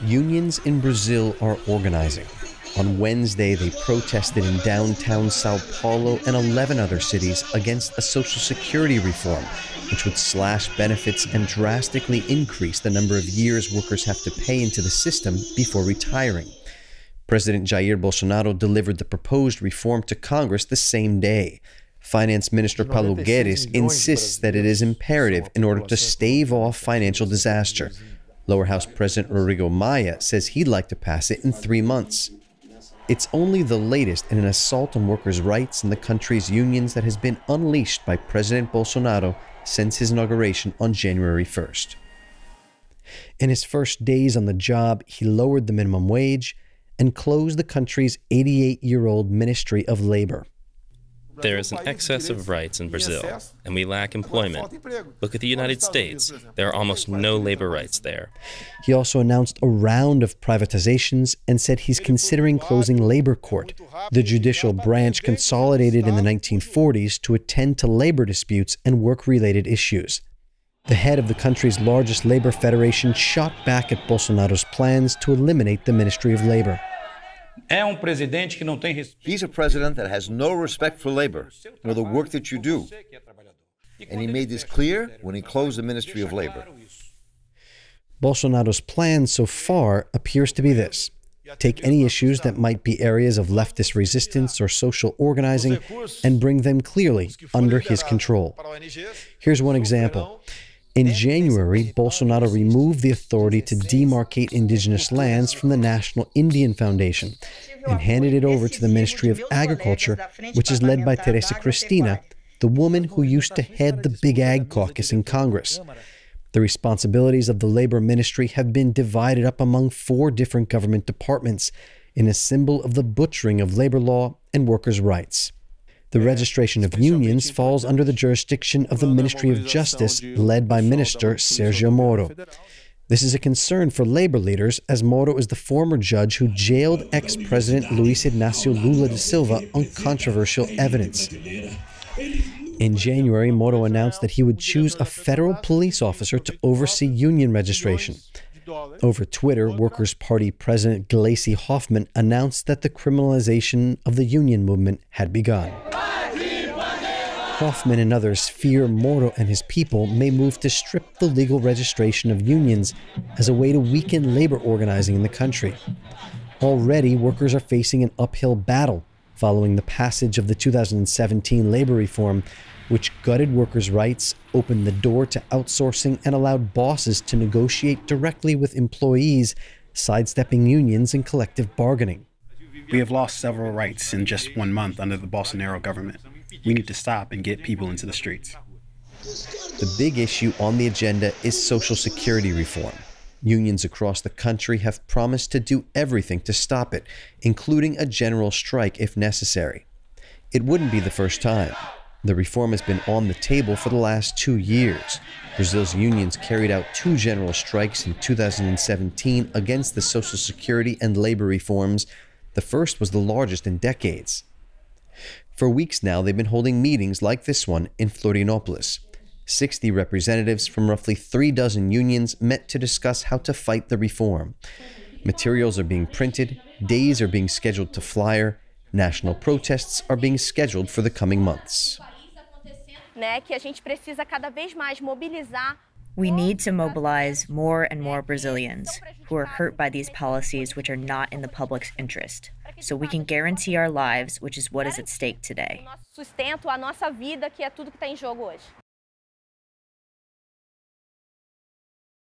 Unions in Brazil are organizing. On Wednesday, they protested in downtown Sao Paulo and 11 other cities against a social security reform, which would slash benefits and drastically increase the number of years workers have to pay into the system before retiring. President Jair Bolsonaro delivered the proposed reform to Congress the same day. Finance Minister Paulo Guedes insists that it is imperative in order to stave off financial disaster. Lower House President Rodrigo Maia says he'd like to pass it in 3 months. It's only the latest in an assault on workers' rights in the country's unions that has been unleashed by President Bolsonaro since his inauguration on January 1st. In his first days on the job, he lowered the minimum wage and closed the country's 88-year-old Ministry of Labor. There is an excess of rights in Brazil, and we lack employment. Look at the United States. There are almost no labor rights there. He also announced a round of privatizations and said he's considering closing Labor Court, the judicial branch consolidated in the 1940s to attend to labor disputes and work-related issues. The head of the country's largest labor federation shot back at Bolsonaro's plans to eliminate the Ministry of Labor. He's a president that has no respect for labor, nor the work that you do. And he made this clear when he closed the Ministry of Labor. Bolsonaro's plan so far appears to be this: take any issues that might be areas of leftist resistance or social organizing and bring them clearly under his control. Here's one example. In January, Bolsonaro removed the authority to demarcate indigenous lands from the National Indian Foundation and handed it over to the Ministry of Agriculture, which is led by Teresa Cristina, the woman who used to head the Big Ag Caucus in Congress. The responsibilities of the Labor Ministry have been divided up among 4 different government departments in a symbol of the butchering of labor law and workers' rights. The registration of unions falls under the jurisdiction of the Ministry of Justice, led by Minister Sergio Moro. This is a concern for labor leaders, as Moro is the former judge who jailed ex-President Luiz Inácio Lula da Silva on controversial evidence. In January, Moro announced that he would choose a federal police officer to oversee union registration. Over Twitter, Workers' Party President Gleisi Hoffmann announced that the criminalization of the union movement had begun. Hoffmann and others fear Moro and his people may move to strip the legal registration of unions as a way to weaken labor organizing in the country. Already, workers are facing an uphill battle following the passage of the 2017 labor reform, which gutted workers' rights, opened the door to outsourcing, and allowed bosses to negotiate directly with employees, sidestepping unions and collective bargaining. We have lost several rights in just 1 month under the Bolsonaro government. We need to stop and get people into the streets. The big issue on the agenda is Social Security reform. Unions across the country have promised to do everything to stop it, including a general strike if necessary. It wouldn't be the first time. The reform has been on the table for the last 2 years. Brazil's unions carried out 2 general strikes in 2017 against the Social Security and labor reforms. The first was the largest in decades. For weeks now, they've been holding meetings like this one in Florianópolis. 60 representatives from roughly 36 unions met to discuss how to fight the reform. Materials are being printed, days are being scheduled to flyer, national protests are being scheduled for the coming months. We need to mobilize more and more Brazilians who are hurt by these policies which are not in the public's interest, so we can guarantee our lives, which is what is at stake today.